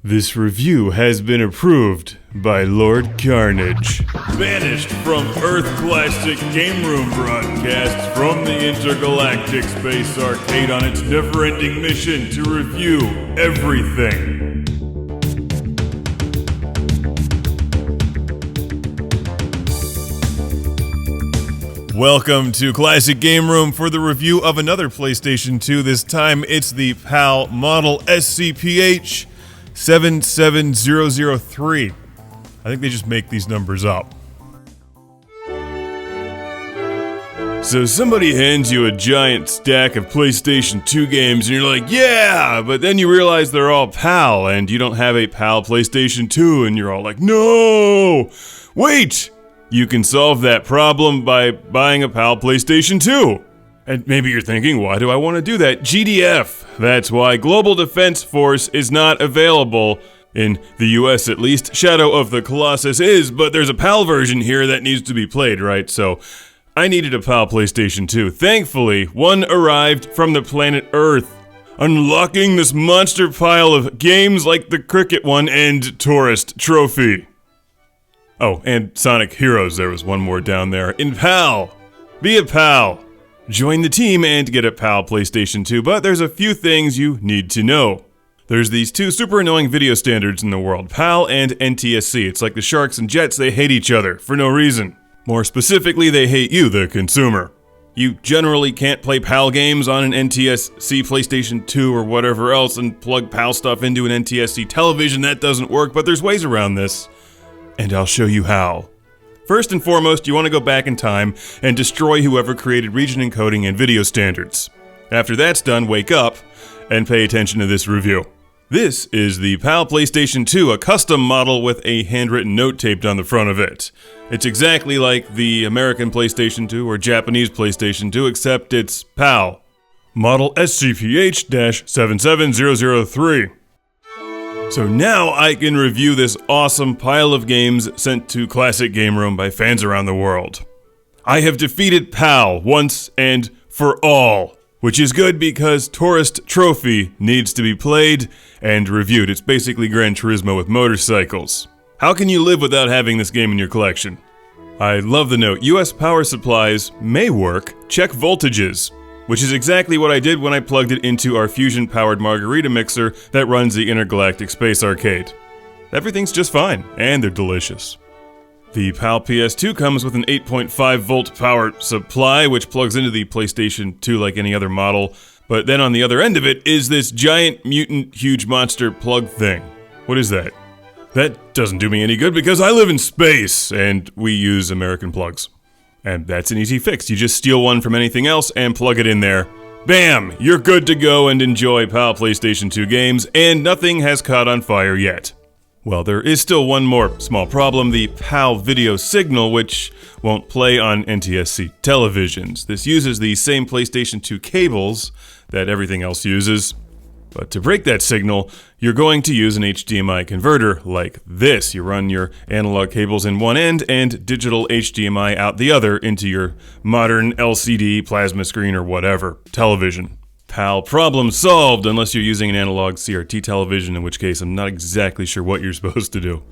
This review has been approved by Lord Carnage. Banished from Earth Classic Game Room broadcasts from the intergalactic space arcade on its never-ending mission to review everything. Welcome to Classic Game Room for the review of another PlayStation 2. This time it's the PAL model SCPH-77003. I think they just make these numbers up. So somebody hands you a giant stack of PlayStation 2 games and you're like, yeah! But then you realize they're all PAL and you don't have a PAL PlayStation 2 and you're all like, no! Wait! You can solve that problem by buying a PAL PlayStation 2. And maybe you're thinking, why do I want to do that? GDF. That's why Global Defense Force is not available, in the US at least. Shadow of the Colossus is, but there's a PAL version here that needs to be played, right? So I needed a PAL PlayStation 2. Thankfully, one arrived from the planet Earth, unlocking this monster pile of games like the cricket one and Tourist Trophy. Oh, and Sonic Heroes, there was one more down there. In PAL! Be a PAL! Join the team and get a PAL PlayStation 2, but there's a few things you need to know. There's these two super annoying video standards in the world, PAL and Ntsc. It's like the Sharks and Jets, they hate each other, for no reason. More specifically, they hate you, the consumer. You generally can't play PAL games on an Ntsc PlayStation 2 or whatever else and plug PAL stuff into an Ntsc television. That doesn't work, but there's ways around this. And I'll show you how. First and foremost, you want to go back in time and destroy whoever created region encoding and video standards. After that's done, wake up and pay attention to this review. This is the PAL PlayStation 2, a custom model with a handwritten note taped on the front of it. It's exactly like the American PlayStation 2 or Japanese PlayStation 2, except it's PAL. Model SCPH-77003. So now I can review this awesome pile of games sent to Classic Game Room by fans around the world. I have defeated PAL once and for all, which is good because Tourist Trophy needs to be played and reviewed. It's basically Gran Turismo with motorcycles. How can you live without having this game in your collection? I love the note, US power supplies may work, check voltages. Which is exactly what I did when I plugged it into our fusion-powered margarita mixer that runs the intergalactic space arcade. Everything's just fine, and they're delicious. The PAL PS2 comes with an 8.5 volt power supply, which plugs into the PlayStation 2 like any other model, but then on the other end of it is this giant mutant huge monster plug thing. What is that? That doesn't do me any good because I live in space, and we use American plugs. And that's an easy fix. You just steal one from anything else and plug it in there. Bam! You're good to go and enjoy PAL PlayStation 2 games, and nothing has caught on fire yet. Well, there is still one more small problem, the PAL video signal, which won't play on Ntsc televisions. This uses the same PlayStation 2 cables that everything else uses. But to break that signal, you're going to use an HDMI converter like this. You run your analog cables in one end and digital HDMI out the other into your modern LCD, plasma screen, or whatever television. PAL problem solved unless you're using an analog CRT television, in which case I'm not exactly sure what you're supposed to do.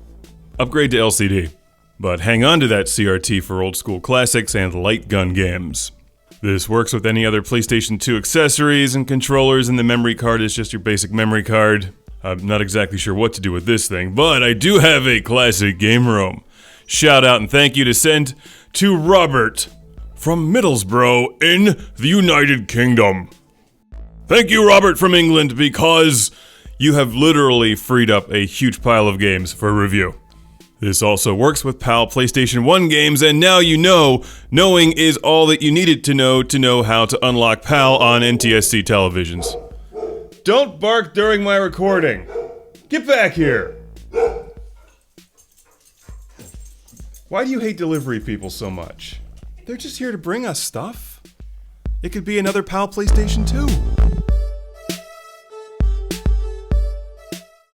Upgrade to LCD. But hang on to that CRT for old school classics and light gun games. This works with any other PlayStation 2 accessories and controllers, and the memory card is just your basic memory card. I'm not exactly sure what to do with this thing, but I do have a Classic Game Room. Shout out and thank you to send to Robert from Middlesbrough in the United Kingdom. Thank you, Robert from England, because you have literally freed up a huge pile of games for review. This also works with PAL PlayStation 1 games, and now you know, knowing is all that you needed to know how to unlock PAL on Ntsc televisions. Don't bark during my recording. Get back here. Why do you hate delivery people so much? They're just here to bring us stuff. It could be another PAL PlayStation 2.